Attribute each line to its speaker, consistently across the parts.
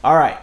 Speaker 1: All right.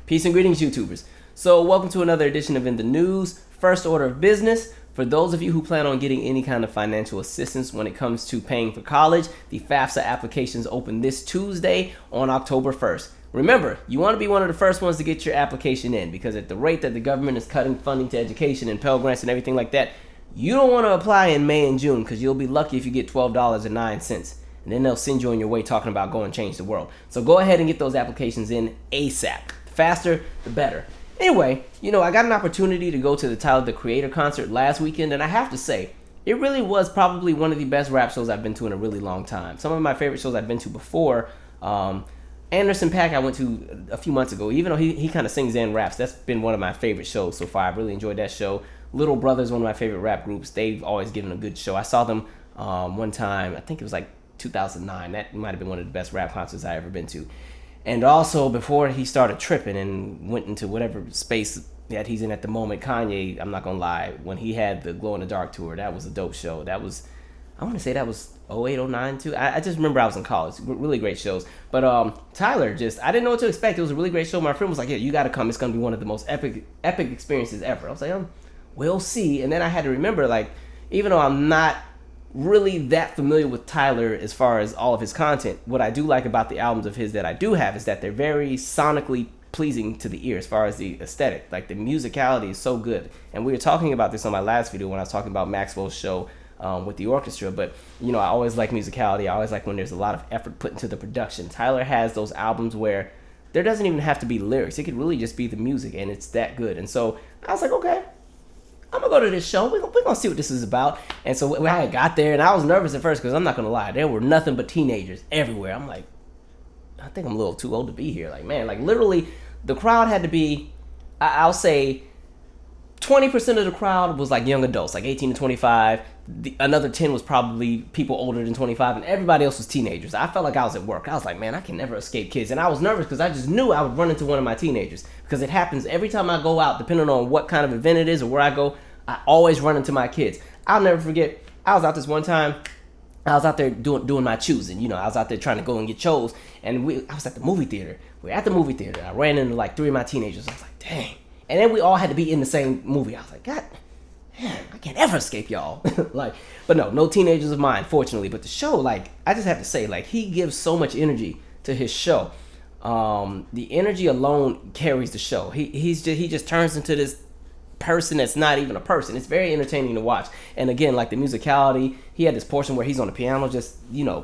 Speaker 1: Peace and greetings, YouTubers. So welcome to another edition of In the News. First order of business. For those of you who plan on getting any kind of financial assistance when it comes to paying for college, the Fafsa applications open this Tuesday on October 1st. Remember, you want to be one of the first ones to get your application in, because at the rate that the government is cutting funding to education and Pell Grants and everything like that, you don't want to apply in May and June, because you'll be lucky if you get $12.09. And then they'll send you on your way talking about go and change the world. So go ahead and get those applications in ASAP. The faster, the better. Anyway, I got an opportunity to go to the Tyler, the Creator concert last weekend, and I have to say, it really was probably one of the best rap shows I've been to in a really long time. Some of my favorite shows I've been to before, Anderson .Paak I went to a few months ago. Even though he kind of sings and raps, that's been one of my favorite shows so far. I've really enjoyed that show. Little Brother's one of my favorite rap groups. They've always given a good show. I saw them one time, I think it was like 2009. That might have been one of the best rap concerts I ever been to. And also, before he started tripping and went into whatever space that he's in at the moment, Kanye, I'm not gonna lie, when he had the Glow in the Dark tour, that was a dope show. That was, I want to say that was 08, 09 too. I just remember I was in college. Really great shows. But Tyler, I didn't know what to expect. It was a really great show. My friend was like, yeah, you gotta come. It's gonna be one of the most epic experiences ever. I was like, we'll see. And then I had to remember, like, even though I'm not really that familiar with Tyler as far as all of his content, what I do like about the albums of his that I do have is that they're very sonically pleasing to the ear as far as the aesthetic. Like, the musicality is so good. And we were talking about this on my last video when I was talking about Maxwell's show with the orchestra. But I always like musicality. I always like when there's a lot of effort put into the production. Tyler has those albums where there doesn't even have to be lyrics. It could really just be the music, and it's that good. And so I was like, okay, I'm gonna go to this show. We're gonna see what this is about. And so I got there, and I was nervous at first because I'm not gonna lie, there were nothing but teenagers everywhere. I'm like, I think I'm a little too old to be here. Like, man, like literally, the crowd had to be, I'll say, 20% of the crowd was like young adults, like 18 to 25. Another 10 was probably people older than 25, and everybody else was teenagers. I felt like I was at work. I was like, man, I can never escape kids. And I was nervous because I just knew I would run into one of my teenagers, because it happens every time I go out, depending on what kind of event it is or where I go. I always run into my kids. I'll never forget, I was out this one time. I was out there doing my choosing. I was out there trying to go and get chose. And I was at the movie theater. We were at the movie theater. I ran into like 3 of my teenagers. I was like, dang. And then we all had to be in the same movie. I was like, God, man, I can't ever escape y'all. But no teenagers of mine, fortunately. But the show, like, I just have to say, like, he gives so much energy to his show. The energy alone carries the show. He just turns into this person that's not even a person. It's very entertaining to watch. And again, like the musicality, he had this portion where he's on the piano just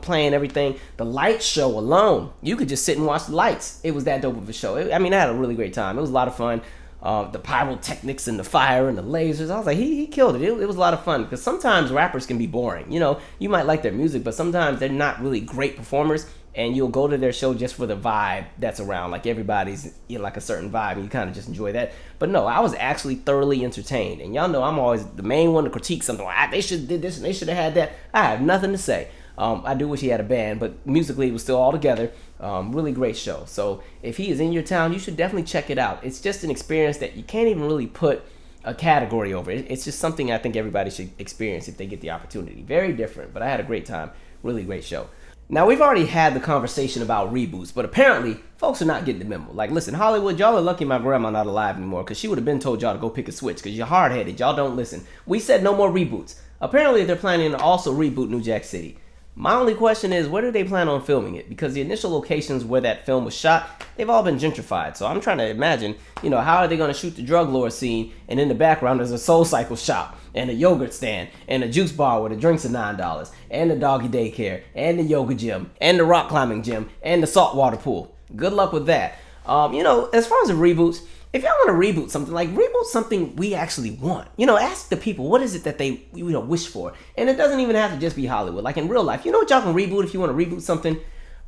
Speaker 1: playing everything. The light show alone, you could just sit and watch the lights. It was that dope of a show. I had a really great time. It was a lot of fun. The pyrotechnics and the fire and the lasers, I was like, he killed it. It was a lot of fun, because sometimes rappers can be boring. You might like their music, but sometimes they're not really great performers, and you'll go to their show just for the vibe that's around. Like, everybody's like a certain vibe, and you kind of just enjoy that. But no, I was actually thoroughly entertained. And y'all know I'm always the main one to critique something. Like, they should have did this and they should have had that. I have nothing to say. I do wish he had a band, but musically it was still all together. Really great show. So if he is in your town, you should definitely check it out. It's just an experience that you can't even really put a category over. It's just something I think everybody should experience if they get the opportunity. Very different, but I had a great time. Really great show. Now, we've already had the conversation about reboots, but apparently folks are not getting the memo. Like, listen, Hollywood, y'all are lucky my grandma not alive anymore, because she would have been told y'all to go pick a switch, because you're hard-headed. Y'all don't listen. We said no more reboots. Apparently they're planning to also reboot New Jack City. My only question is, where do they plan on filming it? Because the initial locations where that film was shot, they've all been gentrified. So I'm trying to imagine, how are they going to shoot the drug lord scene, and in the background there's a Soul Cycle shop, and a yogurt stand, and a juice bar where the drinks are $9, and the doggy daycare, and the yoga gym, and the rock climbing gym, and the saltwater pool. Good luck with that. As far as the reboots, if y'all want to reboot something, like, reboot something we actually want. Ask the people, what is it that they wish for? And it doesn't even have to just be Hollywood. Like, in real life, you know what y'all can reboot if you want to reboot something?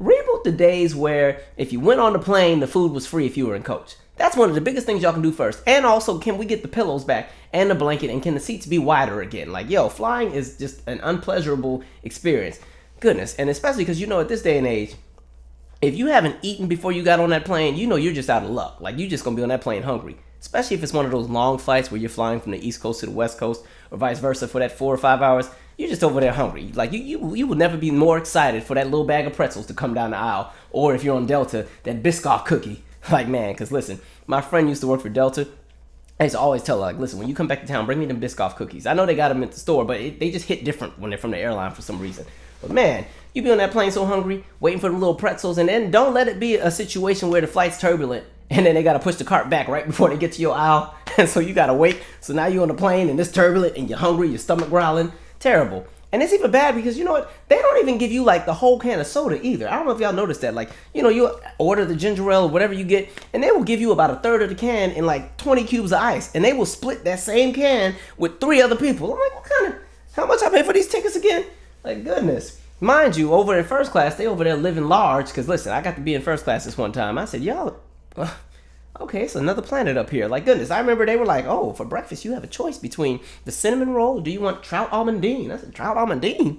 Speaker 1: Reboot the days where if you went on the plane, the food was free if you were in coach. That's one of the biggest things y'all can do first. And also, can we get the pillows back and the blanket, and can the seats be wider again? Like, flying is just an unpleasurable experience. Goodness. And especially because, at this day and age, if you haven't eaten before you got on that plane, you're just out of luck. Like, you're just going to be on that plane hungry. Especially if it's one of those long flights where you're flying from the East Coast to the West Coast, or vice versa for that 4 or 5 hours. You're just over there hungry. Like, you will never be more excited for that little bag of pretzels to come down the aisle. Or if you're on Delta, that Biscoff cookie. Like, man, because listen, my friend used to work for Delta. I used to always tell her, like, listen, when you come back to town, bring me them Biscoff cookies. I know they got them at the store, but they just hit different when they're from the airline for some reason. But man, you be on that plane so hungry, waiting for them little pretzels, and then don't let it be a situation where the flight's turbulent, and then they got to push the cart back right before they get to your aisle, and so you got to wait. So now you're on the plane, and it's turbulent, and you're hungry, your stomach growling. Terrible. And it's even bad because, you know what, they don't even give you, like, the whole can of soda either. I don't know if y'all noticed that. Like, you know, you order the ginger ale or whatever you get, and they will give you about a third of the can in, like, 20 cubes of ice. And they will split that same can with 3 other people. I'm like, how much I pay for these tickets again? Like, goodness. Mind you, over in first class, they over there living large. Because, listen, I got to be in first class this one time. I said, y'all, okay, it's another planet up here. Like, goodness, I remember they were like, oh, for breakfast, you have a choice between the cinnamon roll, or do you want trout almondine? I said, trout almondine?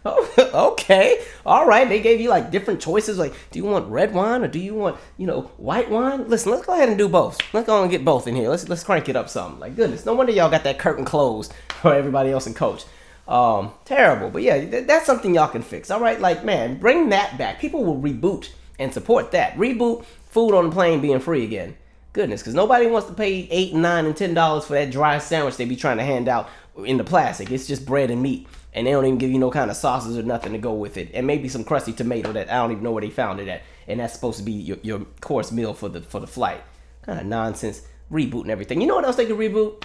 Speaker 1: Oh, okay, all right. They gave you, like, different choices. Like, do you want red wine, or do you want, you know, white wine? Listen, let's go ahead and do both. Let's go and get both in here. Let's crank it up some. Like, goodness, no wonder y'all got that curtain closed for everybody else in coach. Terrible. But, yeah, that's something y'all can fix, all right? Like, man, bring that back. People will reboot and support that. Reboot food on the plane being free again. Goodness, because nobody wants to pay $8, $9, and $10 for that dry sandwich they be trying to hand out in the plastic. It's just bread and meat, and they don't even give you no kind of sauces or nothing to go with it, and maybe some crusty tomato that I don't even know where they found it at, and that's supposed to be your course meal for the flight. Kind of nonsense. Reboot and everything. You know what else they could reboot?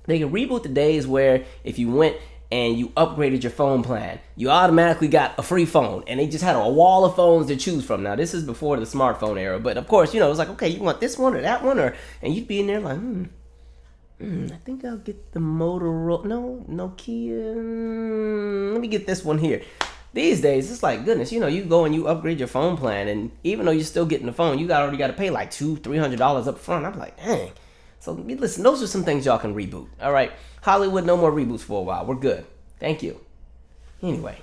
Speaker 1: They could reboot the days where if you went and you upgraded your phone plan, you automatically got a free phone, and they just had a wall of phones to choose from. Now, this is before the smartphone era, but of course, you know, it was like, okay, you want this one or that one, and you'd be in there like, I think I'll get the Motorola, no, Nokia, let me get this one here. These days, it's like, goodness, you know, you go and you upgrade your phone plan, and even though you're still getting the phone, you already got to pay like $200-$300 up front. I'm like, dang. So listen, those are some things y'all can reboot. All right, Hollywood, no more reboots for a while. We're good. Thank you. Anyway.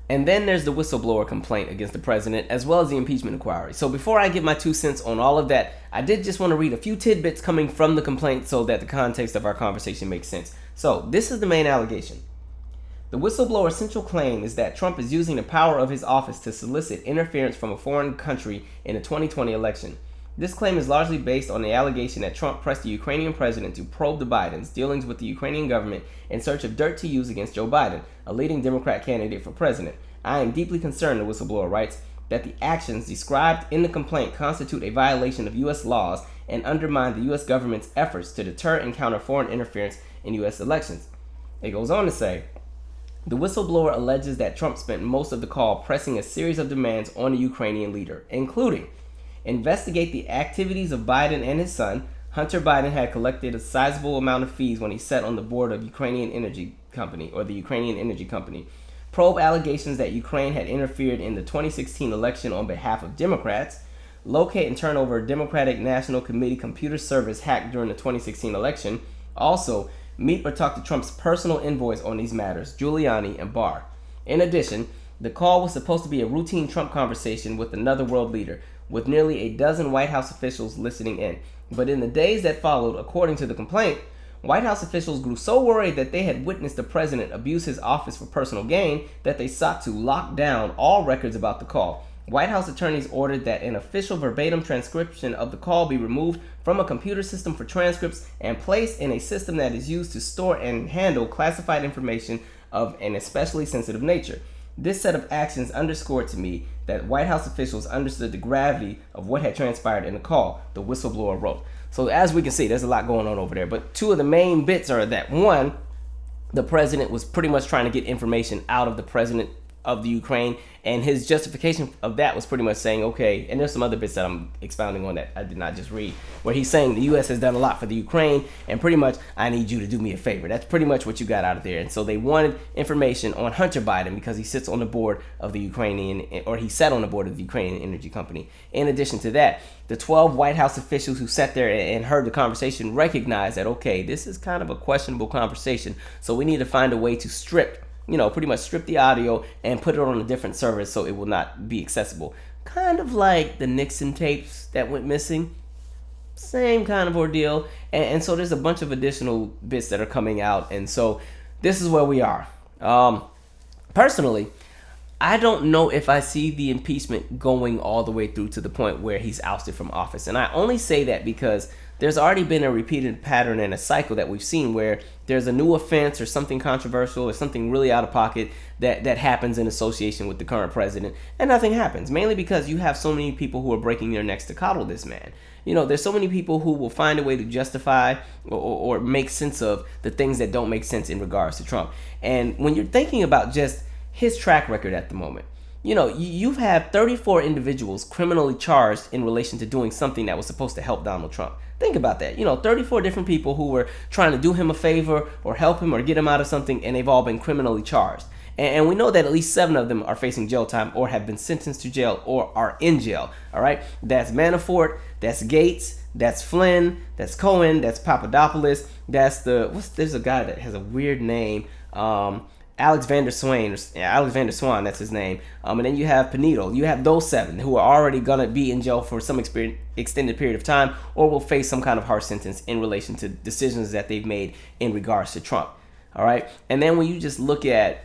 Speaker 1: And then there's the whistleblower complaint against the president, as well as the impeachment inquiry. So before I give my 2 cents on all of that, I did just want to read a few tidbits coming from the complaint so that the context of our conversation makes sense. So this is the main allegation. The whistleblower's central claim is that Trump is using the power of his office to solicit interference from a foreign country in the 2020 election. This claim is largely based on the allegation that Trump pressed the Ukrainian president to probe the Bidens' dealings with the Ukrainian government in search of dirt to use against Joe Biden, a leading Democrat candidate for president. I am deeply concerned, the whistleblower writes, that the actions described in the complaint constitute a violation of U.S. laws and undermine the U.S. government's efforts to deter and counter foreign interference in U.S. elections. It goes on to say, the whistleblower alleges that Trump spent most of the call pressing a series of demands on the Ukrainian leader, including investigate the activities of Biden and his son. Hunter Biden had collected a sizable amount of fees when he sat on the board of Ukrainian Energy Company, or the Ukrainian Energy Company. Probe allegations that Ukraine had interfered in the 2016 election on behalf of Democrats. Locate and turn over Democratic National Committee computer servers hacked during the 2016 election. Also, meet or talk to Trump's personal envoys on these matters, Giuliani and Barr. In addition, the call was supposed to be a routine Trump conversation with another world leader, with nearly a dozen White House officials listening in. But in the days that followed, according to the complaint, White House officials grew so worried that they had witnessed the president abuse his office for personal gain that they sought to lock down all records about the call. White House attorneys ordered that an official verbatim transcription of the call be removed from a computer system for transcripts and placed in a system that is used to store and handle classified information of an especially sensitive nature. This set of actions underscored to me that White House officials understood the gravity of what had transpired in the call, the whistleblower wrote. So as we can see, there's a lot going on over there. But 2 of the main bits are that, 1, the president was pretty much trying to get information out of the president of the Ukraine, and his justification of that was pretty much saying, okay, and there's some other bits that I'm expounding on that I did not just read, where he's saying the U.S. has done a lot for the Ukraine, and pretty much, I need you to do me a favor. That's pretty much what you got out of there. And so they wanted information on Hunter Biden because he sits on the board of the Ukrainian, or he sat on the board of the Ukrainian Energy Company. In addition to that, the 12 White House officials who sat there and heard the conversation recognized that, okay, this is kind of a questionable conversation, so we need to find a way to pretty much strip the audio and put it on a different server so it will not be accessible. Kind of like the Nixon tapes that went missing. Same kind of ordeal. And so there's a bunch of additional bits that are coming out. And so this is where we are. Personally, I don't know if I see the impeachment going all the way through to the point where he's ousted from office. And I only say that because there's already been a repeated pattern and a cycle that we've seen where there's a new offense or something controversial or something really out of pocket that happens in association with the current president, and nothing happens, mainly because you have so many people who are breaking their necks to coddle this man. There's so many people who will find a way to justify or make sense of the things that don't make sense in regards to Trump. And when you're thinking about just his track record at the moment, you've had 34 individuals criminally charged in relation to doing something that was supposed to help Donald Trump. Think about that. 34 different people who were trying to do him a favor or help him or get him out of something, and they've all been criminally charged. And we know that at least 7 of them are facing jail time or have been sentenced to jail or are in jail. All right. That's Manafort, that's Gates, that's Flynn, that's Cohen, that's Papadopoulos, there's a guy that has a weird name. Alexander Swan, that's his name. And then you have Pinedo. You have those 7 who are already going to be in jail for some extended period of time or will face some kind of harsh sentence in relation to decisions that they've made in regards to Trump. All right. And then when you just look at,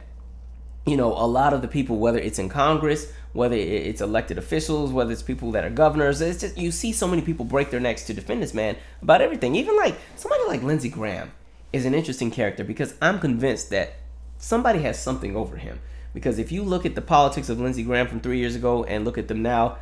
Speaker 1: a lot of the people, whether it's in Congress, whether it's elected officials, whether it's people that are governors, it's just, you see so many people break their necks to defend this man about everything. Even like somebody like Lindsey Graham is an interesting character because I'm convinced that somebody has something over him. Because if you look at the politics of Lindsey Graham from 3 years ago and look at them now,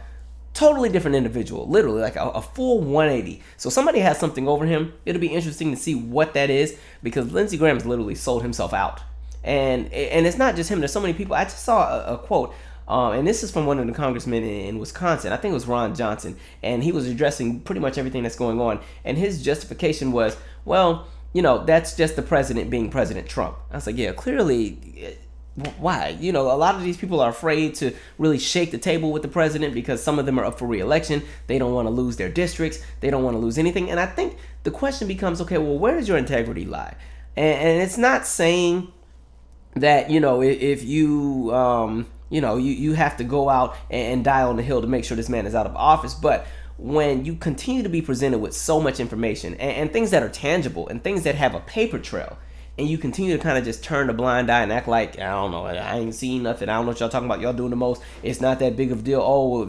Speaker 1: totally different individual, literally like a full 180. So somebody has something over him. It'll be interesting to see what that is because Lindsey Graham has literally sold himself out. And it's not just him. There's so many people. I just saw a quote, and this is from one of the congressmen in Wisconsin. I think it was Ron Johnson, and he was addressing pretty much everything that's going on. And his justification was, well, that's just the president being President Trump. I was like, yeah, clearly, why? A lot of these people are afraid to really shake the table with the president because some of them are up for re-election. They don't want to lose their districts. They don't want to lose anything. And I think the question becomes, okay, well, where does your integrity lie? And it's not saying that, if you, you have to go out and die on the hill to make sure this man is out of office. But when you continue to be presented with so much information and things that are tangible and things that have a paper trail, and you continue to kind of just turn a blind eye and act like, I don't know, I ain't seen nothing, I don't know what y'all talking about, y'all doing the most, it's not that big of a deal,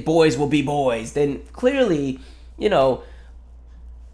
Speaker 1: boys will be boys, then clearly,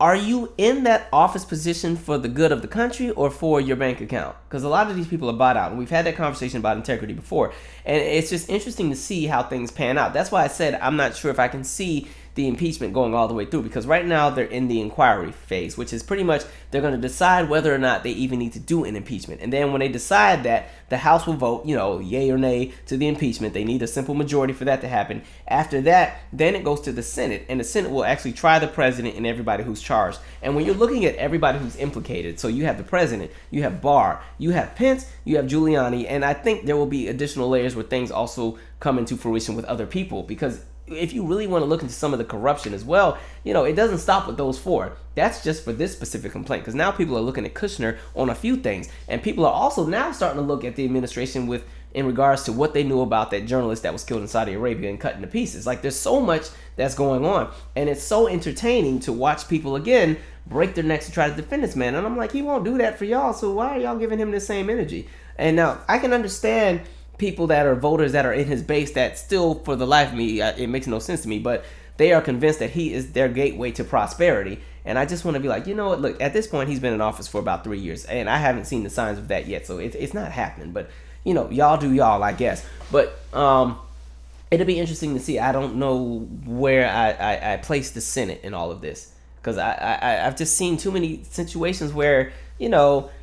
Speaker 1: are you in that office position for the good of the country or for your bank account? Because a lot of these people are bought out. And we've had that conversation about integrity before. And it's just interesting to see how things pan out. That's why I said I'm not sure if I can see the impeachment going all the way through, because right now they're in the inquiry phase, which is pretty much they're going to decide whether or not they even need to do an impeachment. And then when they decide that, the House will vote, yay or nay to the impeachment. They need a simple majority for that to happen. After that, then it goes to the Senate, and the Senate will actually try the president and everybody who's charged. And when you're looking at everybody who's implicated, so you have the president, you have Barr, you have Pence, you have Giuliani, and I think there will be additional layers where things also come into fruition with other people, because if you really want to look into some of the corruption as well, it doesn't stop with those 4. That's just for this specific complaint, because now people are looking at Kushner on a few things, and people are also now starting to look at the administration in regards to what they knew about that journalist that was killed in Saudi Arabia and cut into pieces. Like, there's so much that's going on, and it's so entertaining to watch people again break their necks to try to defend this man. And I'm like, he won't do that for y'all, so why are y'all giving him the same energy? And now I can understand people that are voters that are in his base that still, for the life of me, it makes no sense to me, but they are convinced that he is their gateway to prosperity. And I just want to be like, what, look, at this point he's been in office for about 3 years, and I haven't seen the signs of that yet, so it's not happening. But y'all do y'all, I guess. But it'll be interesting to see. I don't know where I place the Senate in all of this, because I've just seen too many situations where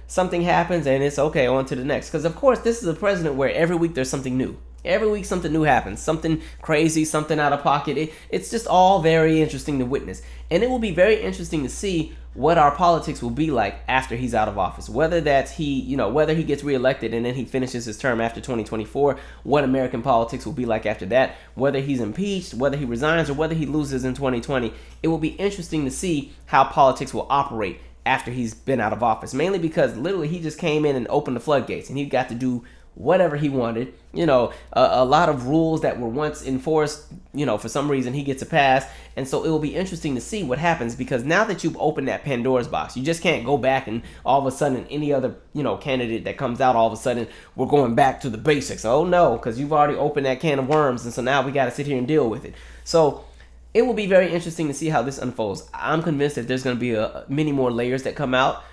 Speaker 1: something happens and it's okay, on to the next. Because, of course, this is a president where every week there's something new. Every week something new happens. Something crazy, something out of pocket. It's just all very interesting to witness. And it will be very interesting to see what our politics will be like after he's out of office. Whether that's whether he gets reelected and then he finishes his term after 2024, what American politics will be like after that. Whether he's impeached, whether he resigns, or whether he loses in 2020. It will be interesting to see how politics will operate after he's been out of office, mainly because literally he just came in and opened the floodgates, and he got to do whatever he wanted. A lot of rules that were once enforced, for some reason he gets a pass. And so it will be interesting to see what happens, because now that you've opened that Pandora's box, you just can't go back and all of a sudden any other, candidate that comes out, all of a sudden we're going back to the basics. Oh no, because you've already opened that can of worms, and so now we got to sit here and deal with it. So it will be very interesting to see how this unfolds. I'm convinced that there's going to be many more layers that come out.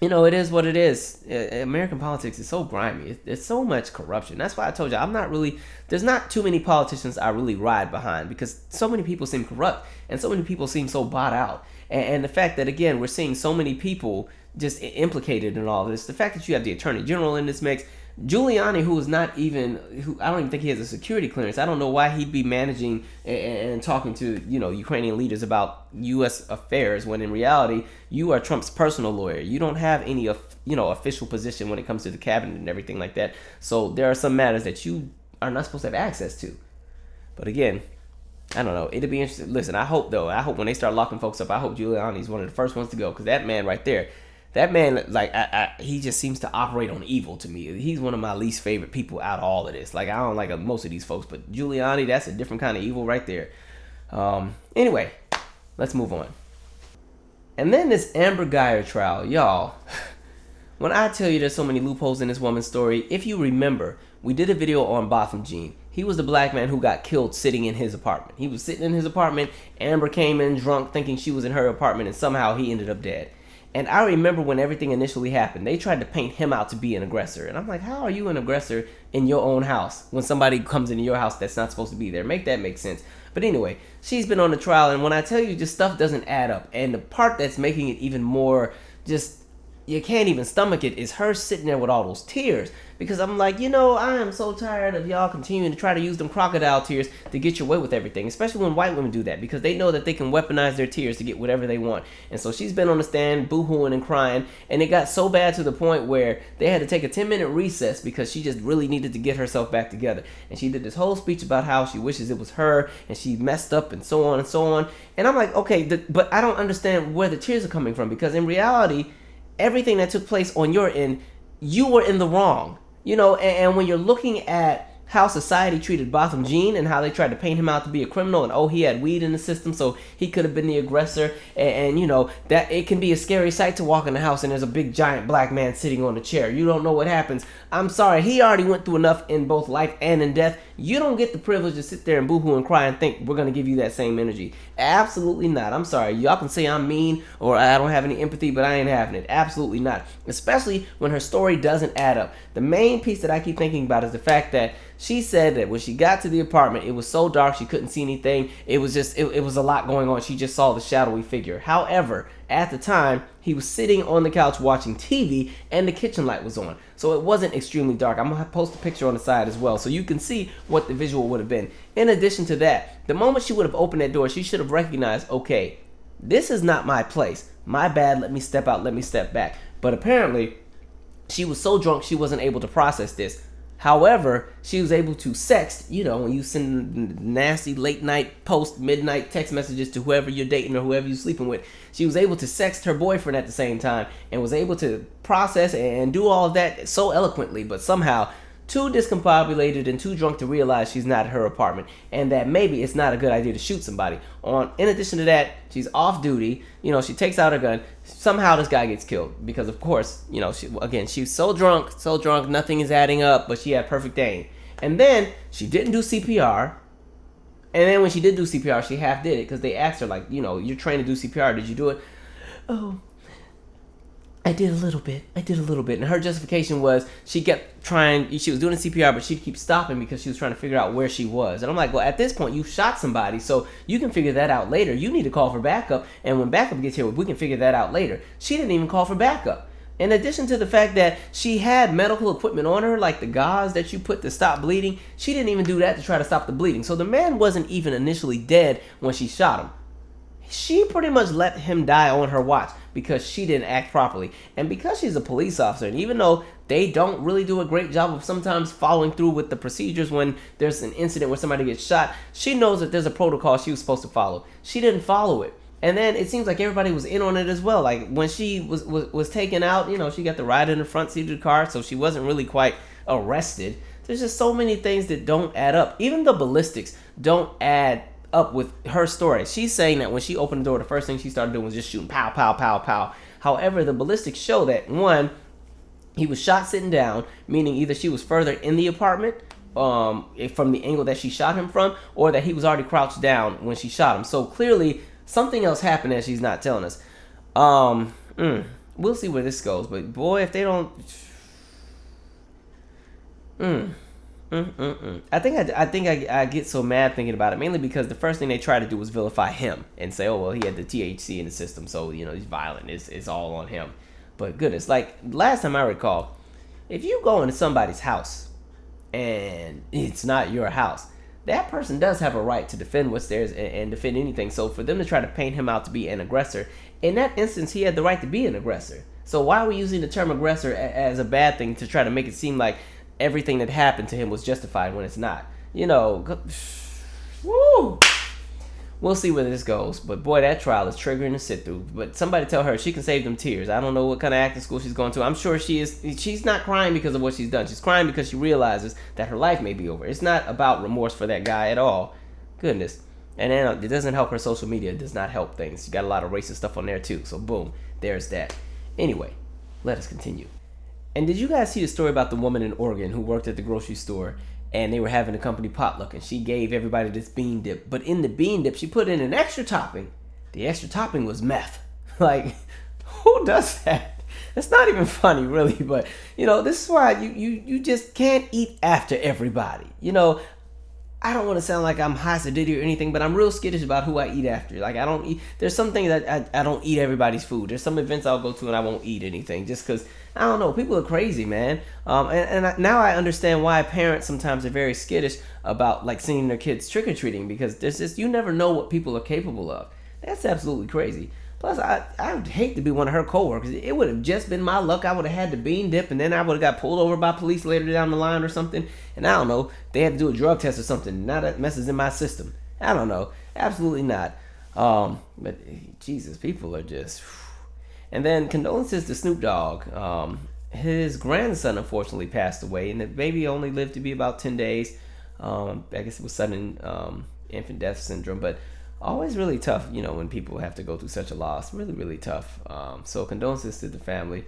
Speaker 1: It is what it is. American politics is so grimy. It's so much corruption. That's why I told you there's not too many politicians I really ride behind, because so many people seem corrupt and so many people seem so bought out. And the fact that, again, we're seeing so many people just implicated in all this. The fact that you have the Attorney General in this mix, Giuliani, who I don't even think he has a security clearance. I don't know why he'd be managing and talking to, Ukrainian leaders about U.S. affairs, when in reality, you are Trump's personal lawyer. You don't have any, official position when it comes to the cabinet and everything like that. So there are some matters that you are not supposed to have access to. But again, I don't know. It'll be interesting. Listen, I hope when they start locking folks up, I hope Giuliani's one of the first ones to go, because that man right there, he just seems to operate on evil to me. He's one of my least favorite people out of all of this. I don't like most of these folks, but Giuliani, that's a different kind of evil right there. Anyway, let's move on. And then this Amber Guyger trial, y'all. When I tell you there's so many loopholes in this woman's story, if you remember, we did a video on Botham Jean. He was the black man who got killed sitting in his apartment. He was sitting in his apartment. Amber came in drunk, thinking she was in her apartment, and somehow he ended up dead. And I remember when everything initially happened, they tried to paint him out to be an aggressor. And I'm like, how are you an aggressor in your own house when somebody comes into your house that's not supposed to be there? Make that make sense. But anyway, she's been on the trial, and when I tell you, just stuff doesn't add up. And the part that's making it even more just, you can't even stomach it, is her sitting there with all those tears. Because I'm like, I am so tired of y'all continuing to try to use them crocodile tears to get your way with everything. Especially when white women do that, because they know that they can weaponize their tears to get whatever they want. And so she's been on the stand boo-hooing and crying. And it got so bad to the point where they had to take a 10-minute recess because she just really needed to get herself back together. And she did this whole speech about how she wishes it was her and she messed up and so on and so on. And I'm like, okay, but I don't understand where the tears are coming from, because in reality, everything that took place on your end, you were in the wrong. And when you're looking at how society treated Botham Jean and how they tried to paint him out to be a criminal, and he had weed in the system, so he could have been the aggressor, and that it can be a scary sight to walk in the house and there's a big giant black man sitting on a chair. You don't know what happens. I'm sorry, he already went through enough in both life and in death. You don't get the privilege to sit there and boo-hoo and cry and think we're going to give you that same energy. Absolutely not. I'm sorry. Y'all can say I'm mean or I don't have any empathy, but I ain't having it. Absolutely not. Especially when her story doesn't add up. The main piece that I keep thinking about is the fact that she said that when she got to the apartment, it was so dark she couldn't see anything. It was just, it was a lot going on. She just saw the shadowy figure. However, at the time, he was sitting on the couch watching TV and the kitchen light was on. So it wasn't extremely dark. I'm going to post a picture on the side as well so you can see what the visual would have been. In addition to that, the moment she would have opened that door, she should have recognized, okay, this is not my place. My bad. Let me step out. Let me step back. But apparently, she was so drunk she wasn't able to process this. However, she was able to sext, when you send nasty late night, post midnight text messages to whoever you're dating or whoever you're sleeping with. She was able to sext her boyfriend at the same time and was able to process and do all of that so eloquently, but somehow too discombobulated and too drunk to realize she's not at her apartment and that maybe it's not a good idea to shoot somebody. In addition to that, she's off duty. She takes out her gun. Somehow this guy gets killed because, of course, she's so drunk, nothing is adding up, but she had perfect aim. And then she didn't do CPR. And then when she did do CPR, she half did it because they asked her, you're trained to do CPR. Did you do it? Oh, I did a little bit. And her justification was she kept trying, she was doing CPR, but she'd keep stopping because she was trying to figure out where she was. And I'm like, well, at this point, you shot somebody, so you can figure that out later. You need to call for backup. And when backup gets here, we can figure that out later. She didn't even call for backup. In addition to the fact that she had medical equipment on her, like the gauze that you put to stop bleeding, she didn't even do that to try to stop the bleeding. So the man wasn't even initially dead when she shot him. She pretty much let him die on her watch because she didn't act properly. And because she's a police officer, and even though they don't really do a great job of sometimes following through with the procedures when there's an incident where somebody gets shot, she knows that there's a protocol she was supposed to follow. She didn't follow it. And then it seems like everybody was in on it as well. Like when she was taken out, she got the ride in the front seat of the car, so she wasn't really quite arrested. There's just so many things that don't add up. Even the ballistics don't add up with her story. She's saying that when she opened the door, the first thing she started doing was just shooting pow, pow, pow, pow. However, the ballistics show that, one, he was shot sitting down, meaning either she was further in the apartment from the angle that she shot him from, or that he was already crouched down when she shot him. So clearly, something else happened that she's not telling us. We'll see where this goes. But boy, if they don't... I think I get so mad thinking about it, mainly because the first thing they try to do was vilify him and say, oh, well, he had the THC in the system, so, he's violent. It's all on him. But goodness, like last time I recall, if you go into somebody's house and it's not your house, that person does have a right to defend what's theirs and defend anything. So for them to try to paint him out to be an aggressor, in that instance, he had the right to be an aggressor. So why are we using the term aggressor as a bad thing to try to make it seem like everything that happened to him was justified when it's not? Woo! We'll see where this goes. But boy, that trial is triggering to sit through. But somebody tell her she can save them tears. I don't know what kind of acting school she's going to. I'm sure she's not crying because of what she's done. She's crying because she realizes that her life may be over. It's not about remorse for that guy at all. Goodness. And then it doesn't help her social media. It does not help things. She got a lot of racist stuff on there too. So boom, there's that. Anyway, let us continue. And did you guys see the story about the woman in Oregon who worked at the grocery store and they were having a company potluck and she gave everybody this bean dip, but in the bean dip she put in an extra topping. The extra topping was meth. Like, who does that? It's not even funny really, but this is why you just can't eat after everybody. I don't want to sound like I'm high-sedity or anything, but I'm real skittish about who I eat after. Like, I don't eat... There's some things that I don't eat everybody's food. There's some events I'll go to and I won't eat anything just because, I don't know, people are crazy, man. Now I understand why parents sometimes are very skittish about, like, seeing their kids trick-or-treating because there's just... You never know what people are capable of. That's absolutely crazy. Plus, I would hate to be one of her coworkers. It would have just been my luck. I would have had the bean dip, and then I would have got pulled over by police later down the line or something. And I don't know, they had to do a drug test or something. Now that messes in my system. I don't know. Absolutely not. But Jesus, people are just... And then condolences to Snoop Dogg. His grandson unfortunately passed away, and the baby only lived to be about 10 days. I guess it was sudden infant death syndrome, but always really tough, when people have to go through such a loss. Really, really tough. So condolences to the family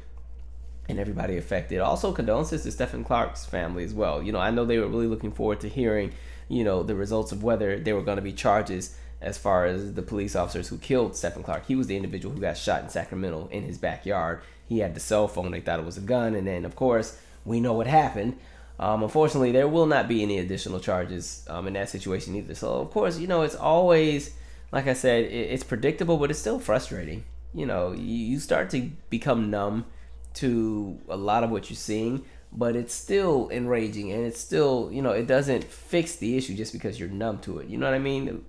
Speaker 1: and everybody affected. Also condolences to Stephon Clark's family as well. I know they were really looking forward to hearing, the results of whether there were going to be charges as far as the police officers who killed Stephon Clark. He was the individual who got shot in Sacramento in his backyard. He had the cell phone. They thought it was a gun. And then, of course, we know what happened. Unfortunately, there will not be any additional charges in that situation either. So, of course, it's always... Like I said, it's predictable, but it's still frustrating. You start to become numb to a lot of what you're seeing, but it's still enraging, and it's still, it doesn't fix the issue just because you're numb to it. You know what I mean?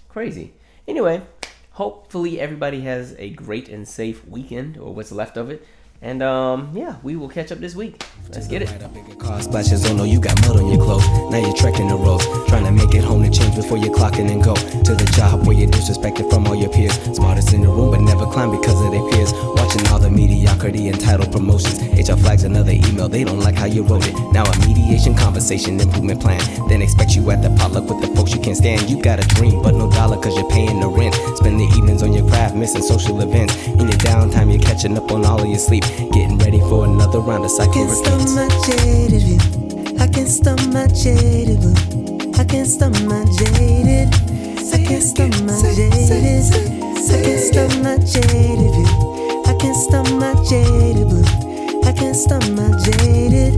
Speaker 1: Crazy. Anyway, hopefully everybody has a great and safe weekend, or what's left of it. And we will catch up this week. Let's get it. Car splashes, oh no, you got mud on your clothes. Now you're trekking the roads, trying to make it home to change before you clock in and go to the job where you're disrespected from all your peers. Smartest in the room, but never climb because of their peers. Watching all the mediocrity and title promotions. HR flags another email, they don't like how you wrote it. Now a mediation, conversation, improvement plan. Then expect you at the potluck with the folks you can't stand. You got a dream, but no dollar cause you're paying the rent. Spend the evenings on your craft, missing social events. In your downtime, you're catching up on all of your sleep. Getting ready for another round of cycle repeats. I can't stop my jaded view. I can't stop my jaded blue. I can't stop my jaded. I can't stop my jaded. I can't stop my jaded view. I can't stop my jaded blue. I can't stop my jaded.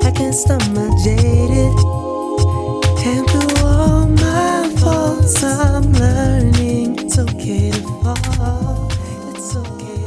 Speaker 1: I can't stop my jaded. And through all my faults, I'm learning it's okay to fall. It's okay.